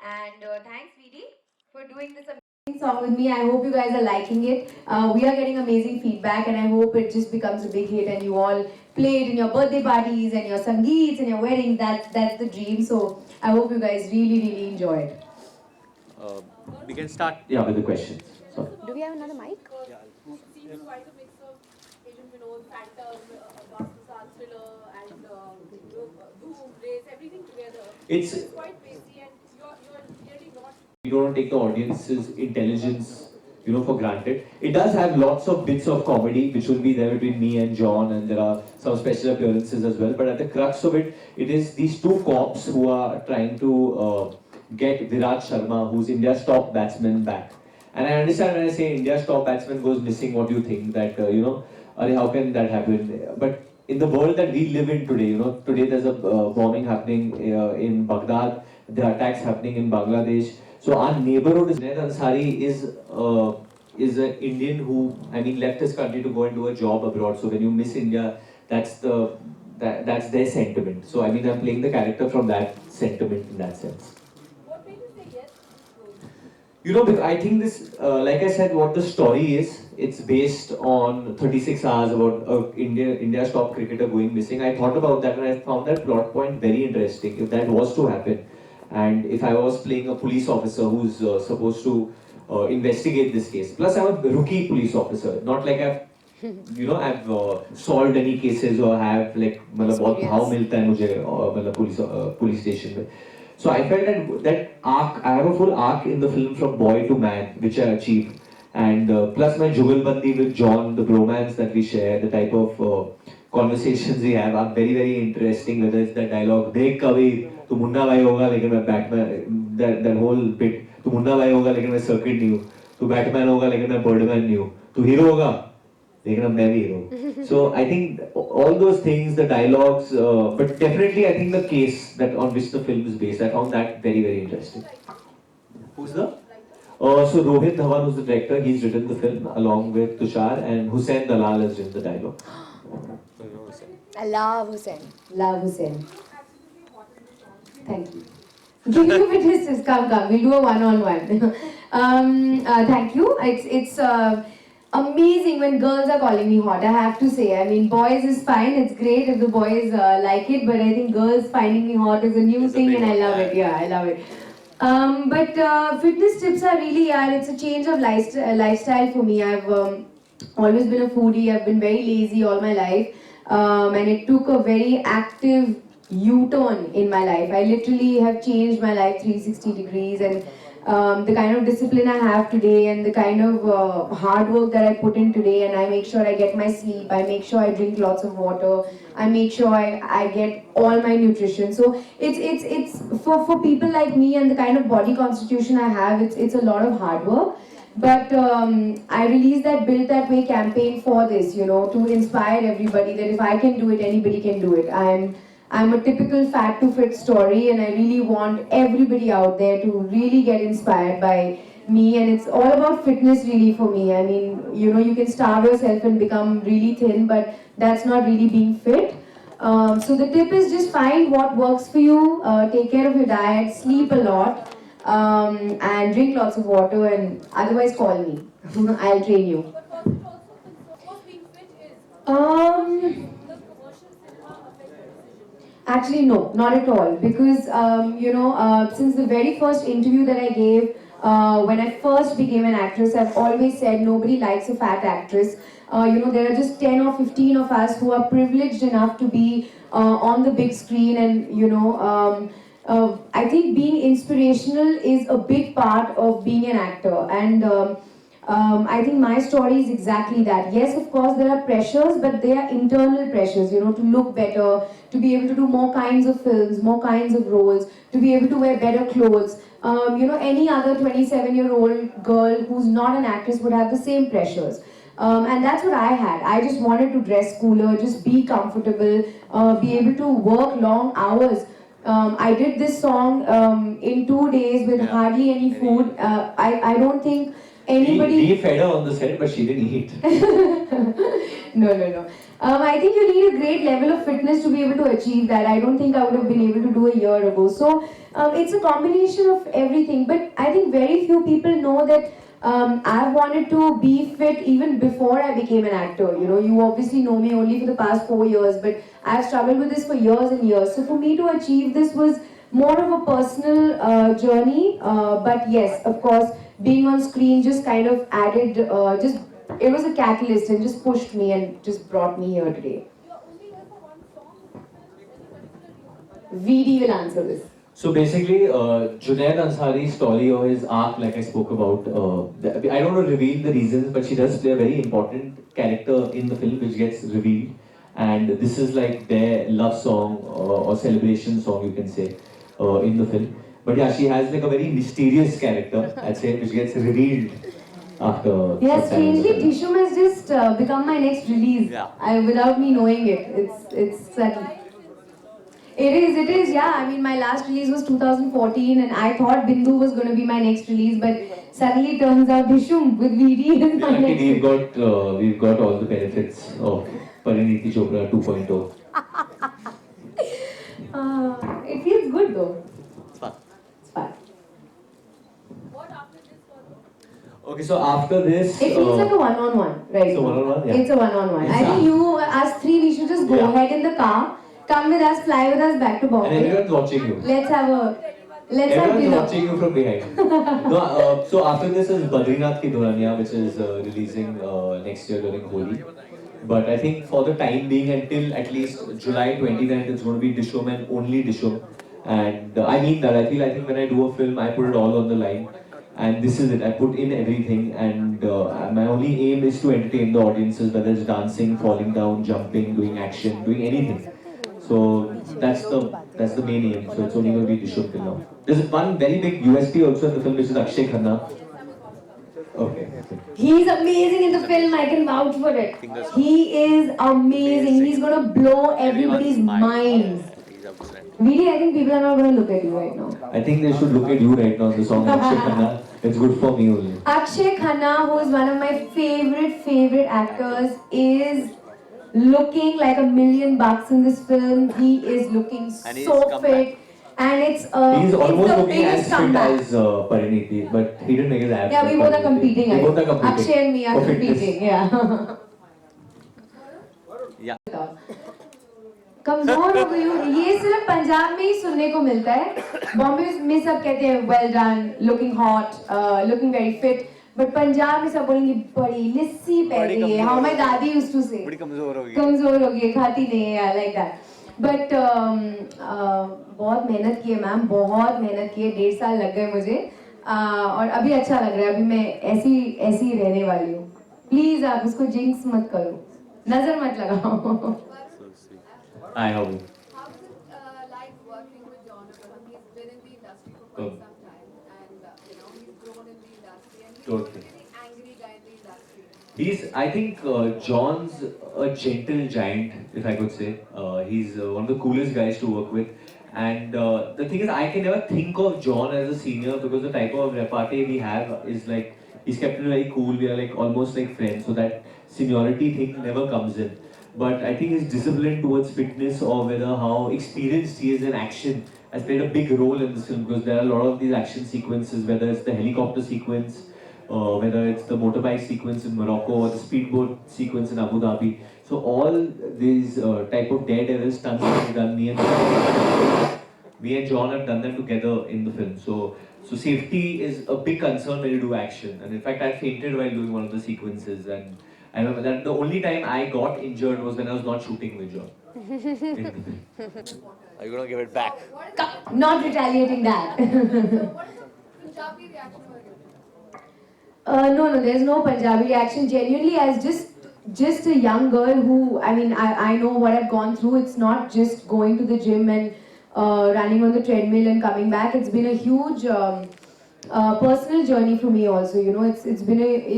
And thanks, VD, for doing this amazing song with me. I hope you guys are liking it. We are getting amazing feedback, and I hope it just becomes a big hit and you all play it in your birthday parties and your sangeets and your weddings. That's the dream. So I hope you guys really enjoy it. Uh, we can start, yeah, with the questions. So, Do we have another mic? Seems quite a mix of Agent Vinod, Phantom, Master Thriller, and Doom, Race, everything together. it's It's quite pacey, and you're really not. we don't take the audience's intelligence, for granted. It does have lots of bits of comedy, which will be there between me and John, and there are some special appearances as well. But at the crux of it, it is these two cops who are trying to get Virat Sharma, who's India's top batsman, back. And I understand when I say India's top batsman goes missing, what do you think? That, how can that happen? But in the world that we live in today, today there's a bombing happening in Baghdad, there are attacks happening in Bangladesh. So our neighborhood is Junaid Ansari is an Indian who, left his country to go and do a job abroad. So when you miss India, that's that's their sentiment. So I'm playing the character from that sentiment in that sense. What made you say yes? Because I think this, like I said, what the story is, it's based on 36 hours about India's top cricketer going missing. I thought about that and I found that plot point very interesting. If that was to happen, and if I was playing a police officer who's supposed to investigate this case, plus I'm a rookie police officer, not like I've solved any cases or have like मतलब बहुत भाव मिलता है मुझे मतलब police station में. So I felt that arc, I have a full arc in the film from boy to man, which I achieved. And plus my jugalbandi with John, the bromance that we share, the type of conversations we have are very interesting. Whether it's that dialogue, "Dekh kabhi, tu munna bhai hoga, lekin main Batman," that whole bit, "Tu munna bhai hoga, lekin main circuit नहीं हूँ, tu Batman होगा, लेकिन मैं Birdman नहीं हूँ, tu hero होगा, लेकिन अब मैं भी hero." So I think all those things, the dialogues, but definitely I think the case that on which the film is based, I found that very interesting. Who's the? So Varun Dhawan, who's the director, he's written the film along with Tushar, and Hussain Dalal has written the dialogue. I love Hussain. Love Hussain. Thank you. Give me witnesses. Come. We'll do a one-on-one. Thank you. It's amazing when girls are calling me hot. I have to say. Boys is fine. It's great if the boys like it, but I think girls finding me hot is a new thing, and I love it. Yeah, I love it. But fitness tips are really, it's a change of lifestyle for me. I've always been a foodie. I've been very lazy all my life. And it took a very active U-turn in my life. I literally have changed my life 360 degrees, and the kind of discipline I have today and the kind of hard work that I put in today, and I make sure I get my sleep, I make sure I drink lots of water, I make sure I get all my nutrition. So it's for people like me and the kind of body constitution I have, it's a lot of hard work. But I released that Built That Way campaign for this, to inspire everybody that if I can do it, anybody can do it. I'm a typical fat to fit story, and I really want everybody out there to really get inspired by me. And it's all about fitness really for me. You can starve yourself and become really thin, but that's not really being fit. So the tip is just find what works for you, take care of your diet, sleep a lot, and drink lots of water, and otherwise call me. I'll train you. But was it also being fit is the commercial cinema affect your decision? Actually, no, not at all. Because, since the very first interview that I gave, when I first became an actress, I've always said nobody likes a fat actress. There are just 10 or 15 of us who are privileged enough to be on the big screen, and, I think being inspirational is a big part of being an actor. And I think my story is exactly that. Yes, of course, there are pressures, but they are internal pressures, to look better, to be able to do more kinds of films, more kinds of roles, to be able to wear better clothes. Any other 27-year-old girl who's not an actress would have the same pressures. And that's what I had. I just wanted to dress cooler, just be comfortable, be able to work long hours. I did this song in 2 days with hardly any food. I don't think anybody... We fed her on the set, but she didn't eat. No. I think you need a great level of fitness to be able to achieve that. I don't think I would have been able to do a year ago. So it's a combination of everything. But I think very few people know that I've wanted to be fit even before I became an actor. You know, you obviously know me only for the past 4 years, but I've struggled with this for years and years. So for me to achieve this was more of a personal journey. But yes, of course, being on screen just kind of added, it was a catalyst and just pushed me and just brought me here today. You're only here for one song. Any particular reason? VD will answer this. So basically, Junaid Ansari's story or his arc, like I spoke about, I don't want to reveal the reasons, but she does play a very important character in the film which gets revealed. And this is like their love song or celebration song, you can say, in the film. But yeah, she has like a very mysterious character, I'd say, which gets revealed after. Yeah, some time in the strangely, film. Dishoom has just become my next release. Yeah. Without me knowing it. It's subtle. It is, yeah. I mean, my last release was 2014 and I thought Bindu was going to be my next release, but suddenly turns out Dishoom with VD is my Luckily, next we've got all the benefits of Parineeti Chopra 2.0. It feels good though. It's fun. It's fun. What after this for? Okay, so after this, It feels like a one-on-one, right? It's a one-on-one, yeah. It's a one-on-one. I It's think you, us three, we should just go Yeah. ahead in the car, come with us, fly with us back to and Bombay. everyone's watching you. Let's have Everyone's dinner. watching you from behind. No, so after this is Badrinath ki Dulhaniya, which is releasing next year during Holi. But I think for the time being, until at least July 29th, it's going to be Dishoom and only Dishoom. And I mean that. I think when I do a film, I put it all on the line. And this is it. I put in everything. And my only aim is to entertain the audiences, whether it's dancing, falling down, jumping, doing action, doing anything. So that's the main aim. So it's only going to be Dishoom till now. There's one very big USP also in the film, which is Akshay Khanna. Okay. He's amazing in the film, I can vouch for it. He is amazing. He's gonna blow everybody's minds. Really, I think people are not gonna look at you right now. I think they should look at you right now. The song Akshay Khanna. It's good for me only. Akshay Khanna, who is one of my favorite actors, is looking like $1,000,000 in this film. He is looking so fit. And it's He's it's almost the looking as biggest fit comeback. as Parineeti, but he didn't make his abs. Yeah, we both are competing. We I both are think. competing. Akshay and me are For fitness. competing. Yeah. Yeah. कमजोर हो गई हूँ ये सिर्फ पंजाब में ही सुनने को मिलता है बॉम्बे में सब कहते हैं well done looking hot looking very fit but Punjab में सब बोलेंगे बड़ी लिस्सी पै गई है हाउ माय दादी यूज्ड टू से बड़ी कमजोर हो गई खाती नहीं है लाइक दैट बट बहुत मेहनत की है मैम बहुत मेहनत की है 1.5 साल लग गए मुझे और अभी अच्छा लग रहा है अभी मैं ऐसी ही रहने वाली हूँ प्लीज आप उसको जिंक्स मत करो नजर मत लगाओ Hi, how are you? How is it like working with John Abraham? He's been in the industry for quite some time, and he's grown in the industry, and he's a Totally. very angry guy in the industry. I think John's a gentle giant, if I could say. He's one of the coolest guys to work with. And the thing is, I can never think of John as a senior because the type of repartee we have is like, he's kept it very cool, we are like almost like friends, so that seniority thing never comes in. But I think his discipline towards fitness or whether how experienced he is in action has played a big role in this film because there are a lot of these action sequences, whether it's the helicopter sequence, whether it's the motorbike sequence in Morocco or the speedboat sequence in Abu Dhabi. So all these type of daredevil stunts that we've done, me and John have done them together in the film. So safety is a big concern when you do action. And in fact, I fainted while doing one of the sequences. And I remember that the only time I got injured was when I was not shooting with John. Are you gonna give it back? Not retaliating that. So what is the Punjabi reaction for you? No, there's no Punjabi reaction. Genuinely, as just a young girl who, I mean, I know what I've gone through. It's not just going to the gym and running on the treadmill and coming back. It's been a huge personal journey for me also. It's been a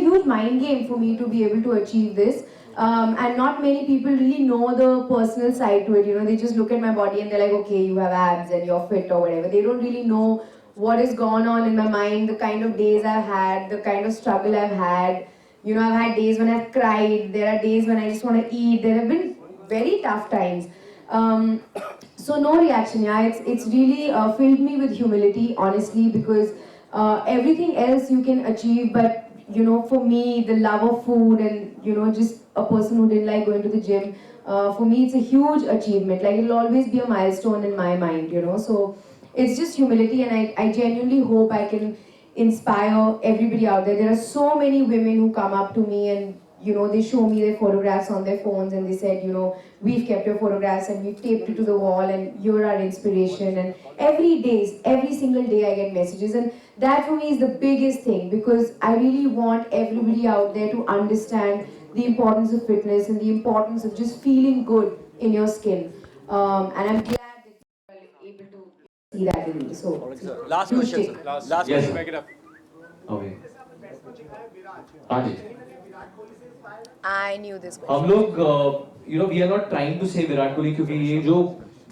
huge mind game for me to be able to achieve this. And not many people really know the personal side to it. They just look at my body and they're like, okay, you have abs and you're fit or whatever. They don't really know what has gone on in my mind, the kind of days I've had, the kind of struggle I've had, You know, I've had days when I've cried. There are days when I just want to eat. There have been very tough times. Um, so no reaction, yeah. It's really filled me with humility, honestly, because everything else you can achieve, but you know, for me, the love of food and you know, just a person who didn't like going to the gym, for me, it's a huge achievement. Like it'll always be a milestone in my mind, you know. So it's just humility, and I genuinely hope I can inspire everybody out there. There are so many women who come up to me and you know they show me their photographs on their phones and they said, you know, we've kept your photographs and we've taped it to the wall and you're our inspiration. And every single day I get messages, and that for me is the biggest thing, because I really want everybody out there to understand the importance of fitness and the importance of just feeling good in your skin. And I'm glad that people are able to see that in me. So, Last huge question, take. sir. Last Yes. question, back it up. Okay. हाँ जी. I knew this हम लोग you know we are not trying to say Virat Kohli, क्योंकि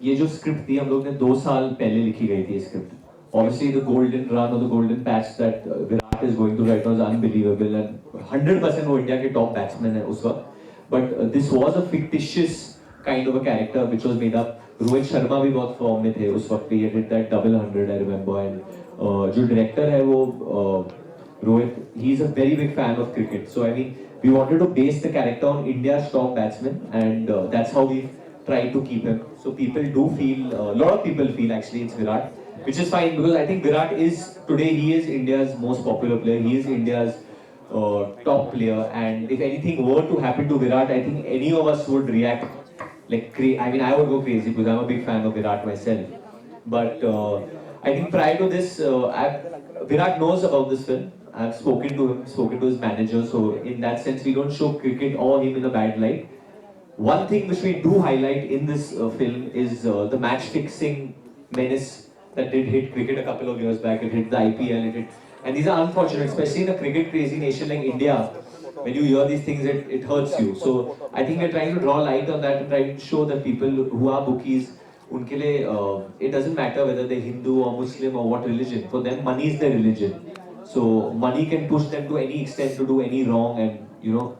ये जो script थी हम लोग ने 2 साल पहले लिखी गई थी ये script. Obviously the golden run or the golden patch that Virat is going through right now is unbelievable, and 100% वो इंडिया के top batsman है उस वक्त. But this was a fictitious kind of a character which was made up. Rohit Sharma भी बहुत form में थे उस वक्त पे. He did that double 100 I remember, and जो डायरेक्टर है वो Rohit, he's a very big fan of cricket. So I mean, we wanted to base the character on India's top batsman, and that's how we tried to keep him. So people do feel, a lot of people feel actually it's Virat, which is fine, because I think Virat is today, he is India's most popular player. He is India's top player, and if anything were to happen to Virat, I think any of us would react like crazy. I mean, I would go crazy because I'm a big fan of Virat myself. But I think prior to this, Virat knows about this film. I've spoken to him, spoken to his manager. So in that sense, we don't show cricket or him in a bad light. One thing which we do highlight in this film is the match-fixing menace that did hit cricket a couple of years back. It hit the IPL, it hit, and these are unfortunate, especially in a cricket-crazy nation like India. When you hear these things, it hurts you. So I think we're trying to draw light on that and trying to show that people who are bookies, उनके लिए it doesn't matter whether they're Hindu or Muslim or what religion. For them, money is their religion. So money can push them to any extent to do any wrong, and you know,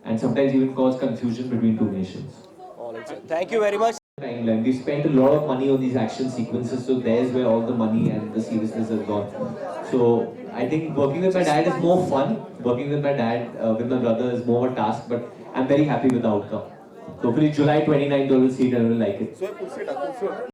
and sometimes even cause confusion between two nations. All right, sir. Thank you very much. Timeline. We spent a lot of money on these action sequences, so there's where all the money and the seriousness has gone. So I think working with my dad is more fun. Working with my dad, with my brother is more of a task, but I'm very happy with the outcome. Hopefully July 29th you will see it and will like it.